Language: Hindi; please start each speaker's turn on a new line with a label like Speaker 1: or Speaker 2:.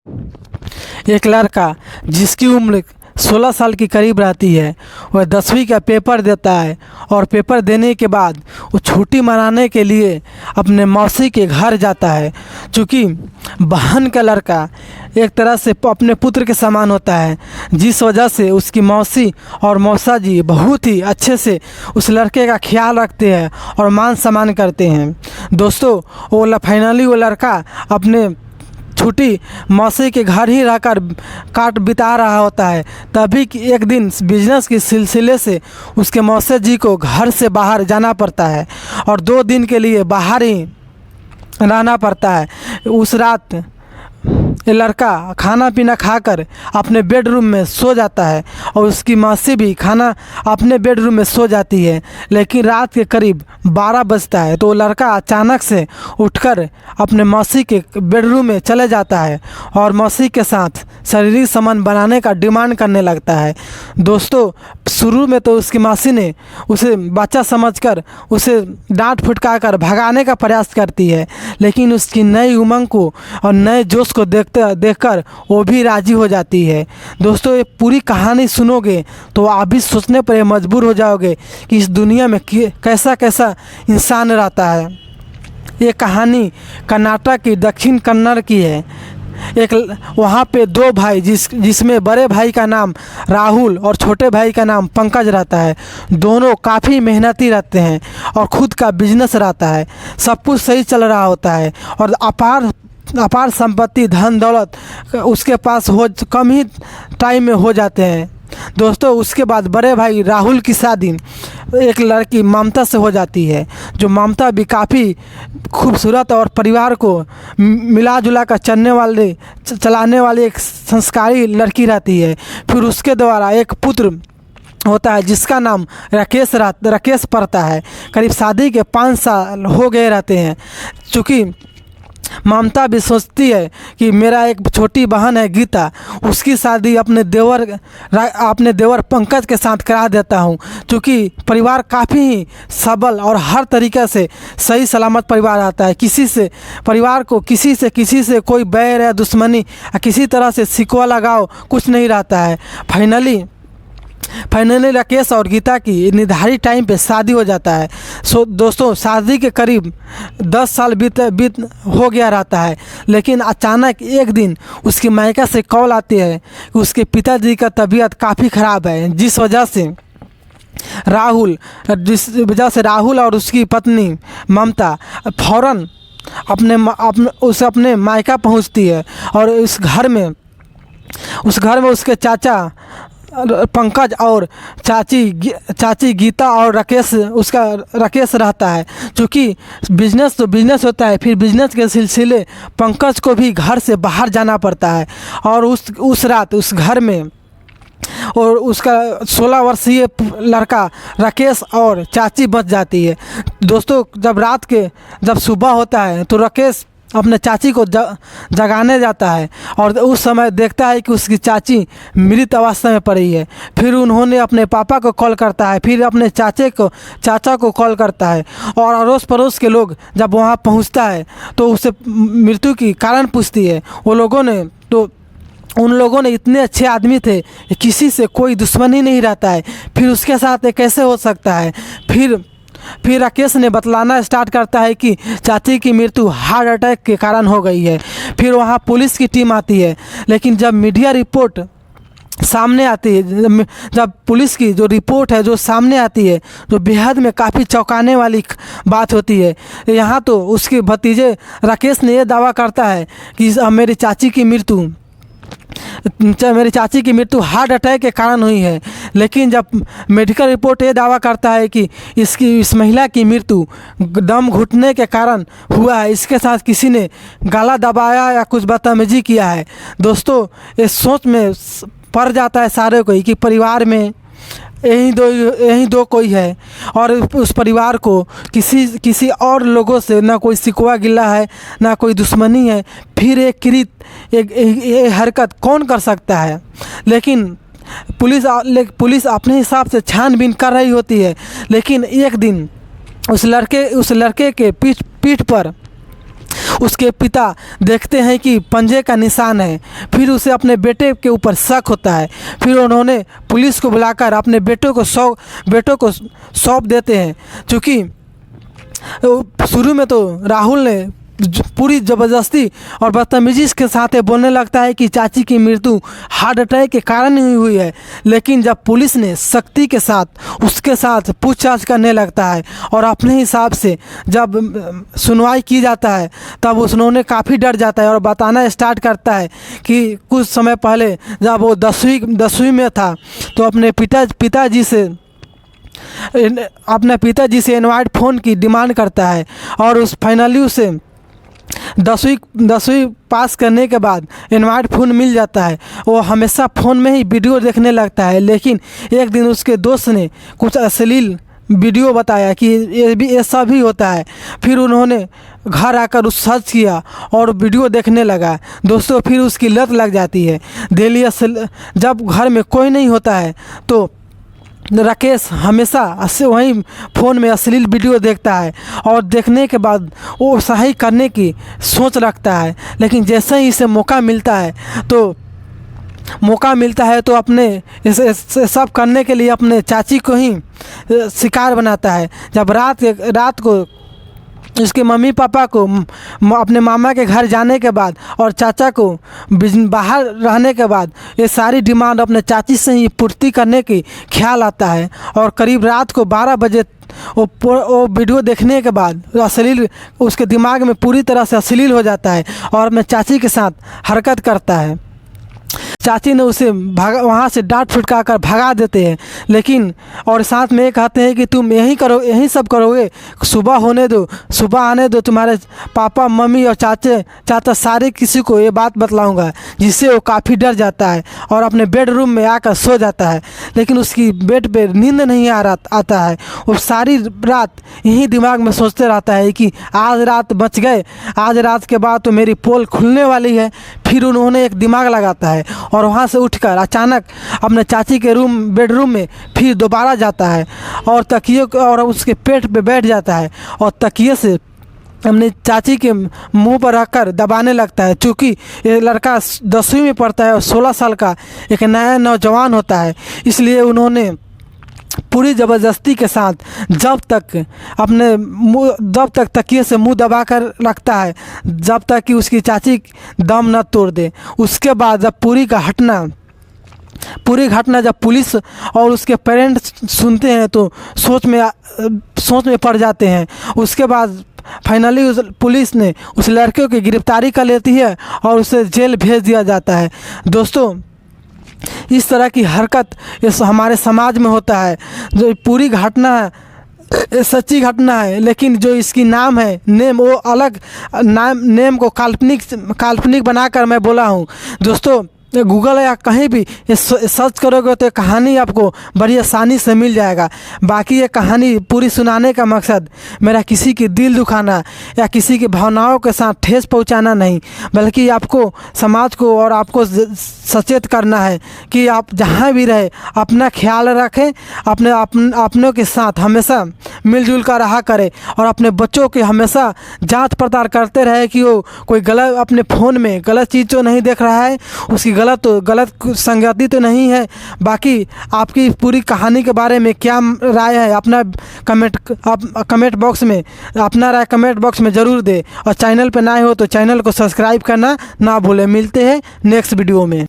Speaker 1: एक लड़का जिसकी उम्र 16 साल के करीब रहती है, वह 10वीं का पेपर देता है और पेपर देने के बाद वो छुट्टी मनाने के लिए अपने मौसी के घर जाता है। चूँकि बहन का लड़का एक तरह से अपने पुत्र के समान होता है, जिस वजह से उसकी मौसी और मौसा जी बहुत ही अच्छे से उस लड़के का ख्याल रखते हैं और मान सम्मान करते हैं। दोस्तों, फाइनली वो लड़का अपने छुट्टी मौसी के घर ही रहकर बिता रहा होता है। तभी कि एक दिन बिजनेस के सिलसिले से उसके मौसी जी को घर से बाहर जाना पड़ता है और 2 दिन के लिए बाहर ही रहना पड़ता है। उस रात ये लड़का खाना पीना खाकर अपने बेडरूम में सो जाता है और उसकी मौसी भी खाना अपने बेडरूम में सो जाती है। लेकिन रात के करीब 12 बजता है तो लड़का अचानक से उठकर अपने मौसी के बेडरूम में चले जाता है और मौसी के साथ शारीरिक संबंध बनाने का डिमांड करने लगता है। दोस्तों, शुरू में तो उसकी मौसी ने उसे बच्चा समझकर उसे डांट फटका कर भगाने का प्रयास करती है, लेकिन उसकी नई उमंग को और नए जोश को देखकर वो भी राज़ी हो जाती है। दोस्तों, ये पूरी कहानी सुनोगे तो आप भी सोचने पर मजबूर हो जाओगे कि इस दुनिया में कैसा कैसा इंसान रहता है। ये कहानी कर्नाटक की दक्षिण कन्नड़ की है। एक वहाँ पे 2 भाई जिसमें बड़े भाई का नाम राहुल और छोटे भाई का नाम पंकज रहता है। दोनों काफ़ी मेहनती रहते हैं और खुद का बिजनेस रहता है। सब कुछ सही चल रहा होता है और अपार संपत्ति धन दौलत उसके पास कम ही टाइम में हो जाते हैं। दोस्तों, उसके बाद बड़े भाई राहुल की शादी एक लड़की ममता से हो जाती है, जो ममता भी काफ़ी खूबसूरत और परिवार को मिला जुला कर चलाने वाली एक संस्कारी लड़की रहती है। फिर उसके द्वारा एक पुत्र होता है जिसका नाम राकेश पड़ता है। करीब शादी के 5 साल हो गए रहते हैं। चूँकि ममता भी सोचती है कि मेरा एक छोटी बहन है गीता, उसकी शादी अपने देवर पंकज के साथ करा देता हूँ। क्योंकि परिवार काफ़ी ही सबल और हर तरीक़े से सही सलामत परिवार आता है। परिवार को किसी से कोई बैर या दुश्मनी या किसी तरह से शिकवा लगाव कुछ नहीं रहता है। फाइनली राकेश और गीता की निर्धारित टाइम पे शादी हो जाता है। दोस्तों, शादी के करीब 10 साल बीत हो गया रहता है, लेकिन अचानक एक दिन उसकी मायका से कॉल आती है कि उसके पिताजी का तबीयत काफ़ी ख़राब है, जिस वजह से राहुल और उसकी पत्नी ममता फ़ौरन अपने मायका पहुंचती है और उस घर में उसके चाचा पंकज और चाची गीता और राकेश रहता है। क्योंकि बिजनेस तो बिजनेस होता है, फिर बिजनेस के सिलसिले पंकज को भी घर से बाहर जाना पड़ता है और उस रात उस घर में और उसका 16 वर्षीय लड़का राकेश और चाची बच जाती है। दोस्तों, जब सुबह होता है तो राकेश अपने चाची को जगाने जाता है और उस समय देखता है कि उसकी चाची मृत अवस्था में पड़ी है। फिर उन्होंने अपने पापा को कॉल करता है, फिर अपने चाचा को कॉल करता है और अड़ोस पड़ोस के लोग जब वहाँ पहुँचता है तो उसे मृत्यु की कारण पूछती है। उन लोगों ने इतने अच्छे आदमी थे, किसी से कोई दुश्मनी नहीं रहता है, फिर उसके साथ ये कैसे हो सकता है। फिर राकेश ने बतलाना स्टार्ट करता है कि चाची की मृत्यु हार्ट अटैक के कारण हो गई है। फिर वहाँ पुलिस की टीम आती है, लेकिन जब मीडिया रिपोर्ट सामने आती है, जब पुलिस की जो रिपोर्ट है जो सामने आती है, जो बेहद में काफ़ी चौंकाने वाली बात होती है। यहाँ तो उसके भतीजे राकेश ने यह दावा करता है कि मेरी चाची की मृत्यु हार्ट अटैक के कारण हुई है। लेकिन जब मेडिकल रिपोर्ट ये दावा करता है कि इस महिला की मृत्यु दम घुटने के कारण हुआ है, इसके साथ किसी ने गला दबाया या कुछ बदतमीजी किया है। दोस्तों, ये सोच में पड़ जाता है सारे को कि परिवार में यही दो कोई है और उस परिवार को किसी और लोगों से ना कोई शिकवा गिला है, ना कोई दुश्मनी है। फिर एक हरकत कौन कर सकता है। लेकिन पुलिस अपने हिसाब से छानबीन कर रही होती है। लेकिन एक दिन उस लड़के के पीठ पर उसके पिता देखते हैं कि पंजे का निशान है। फिर उसे अपने बेटे के ऊपर शक होता है। फिर उन्होंने पुलिस को बुलाकर अपने बेटों को सौंप देते हैं। चूँकि शुरू में तो राहुल ने पूरी ज़बरदस्ती और बदतमीजी के साथ बोलने लगता है कि चाची की मृत्यु हार्ट अटैक के कारण ही हुई है, लेकिन जब पुलिस ने सख्ती के साथ उसके साथ पूछताछ करने लगता है और अपने हिसाब से जब सुनवाई की जाता है तब उन्होंने काफ़ी डर जाता है और बताना स्टार्ट करता है कि कुछ समय पहले जब वो 10वीं में था तो अपने पिताजी से एंड्रॉयड फ़ोन की डिमांड करता है और उस फाइनली उसे 10वीं पास करने के बाद एंड्रॉयड फ़ोन मिल जाता है। वो हमेशा फ़ोन में ही वीडियो देखने लगता है, लेकिन एक दिन उसके दोस्त ने कुछ अश्लील वीडियो बताया कि ऐसा भी होता है। फिर उन्होंने घर आकर उस सर्च किया और वीडियो देखने लगा। दोस्तों, फिर उसकी लत लग जाती है। जब घर में कोई नहीं होता है तो राकेश हमेशा वहीं फ़ोन में अश्लील वीडियो देखता है और देखने के बाद वो सही करने की सोच रखता है, लेकिन जैसे ही इसे मौका मिलता है तो अपने इसे सब करने के लिए अपने चाची को ही शिकार बनाता है। जब रात को इसके मम्मी पापा को अपने मामा के घर जाने के बाद और चाचा को बाहर रहने के बाद ये सारी डिमांड अपने चाची से ही पूर्ति करने की ख्याल आता है और करीब रात को 12 बजे वो वीडियो देखने के बाद अश्लील उसके दिमाग में पूरी तरह से अश्लील हो जाता है और अपने चाची के साथ हरकत करता है। चाची ने उसे वहाँ से डांट फटका कर भगा देते हैं, लेकिन और साथ में ये कहते हैं कि तुम यही सब करोगे, सुबह आने दो, तुम्हारे पापा मम्मी और चाचा सारे किसी को ये बात बतलाऊंगा। जिससे वो काफ़ी डर जाता है और अपने बेडरूम में आकर सो जाता है, लेकिन उसकी बेड पे नींद नहीं आता है। वो सारी रात यही दिमाग में सोचते रहता है कि आज रात बच गए, आज रात के बाद तो मेरी पोल खुलने वाली है। फिर उन्होंने एक दिमाग लगाता है और वहाँ से उठकर अचानक अपने चाची के बेडरूम में फिर दोबारा जाता है और तकिए और उसके पेट पे बैठ जाता है और तकिए से अपने चाची के मुंह पर रखकर दबाने लगता है। चूँकि ये लड़का 10वीं में पढ़ता है और 16 साल का एक नया नौजवान होता है, इसलिए उन्होंने पूरी ज़बरदस्ती के साथ जब तक तकिए से मुंह दबाकर रखता है जब तक कि उसकी चाची दम न तोड़ दे। उसके बाद जब पूरी घटना जब पुलिस और उसके पेरेंट्स सुनते हैं तो सोच में पड़ जाते हैं। उसके बाद फाइनली पुलिस ने उस लड़के की गिरफ्तारी कर लेती है और उसे जेल भेज दिया जाता है। दोस्तों, इस तरह की हरकत इस हमारे समाज में होता है। जो पूरी घटना सच्ची घटना है, लेकिन जो इसकी नाम है नेम, वो अलग नेम को काल्पनिक बनाकर मैं बोला हूँ। दोस्तों, गूगल या कहीं भी ये सर्च करोगे तो कहानी आपको बड़ी आसानी से मिल जाएगा। बाकी ये कहानी पूरी सुनाने का मकसद मेरा किसी की दिल दुखाना या किसी की भावनाओं के साथ ठेस पहुंचाना नहीं, बल्कि आपको समाज को और आपको सचेत करना है कि आप जहाँ भी रहे अपना ख्याल रखें, अपनों के साथ हमेशा मिलजुल कर रहा करें और अपने बच्चों की हमेशा जांच पड़ताल करते रहे कि वो कोई गलत अपने फ़ोन में गलत चीज़ तो नहीं देख रहा है, उसकी गलत संगति तो नहीं है। बाकी आपकी पूरी कहानी के बारे में क्या राय है अपना कमेंट बॉक्स में अपना राय कमेंट बॉक्स में ज़रूर दे और चैनल पर नए हो तो चैनल को सब्सक्राइब करना ना भूलें। मिलते हैं नेक्स्ट वीडियो में।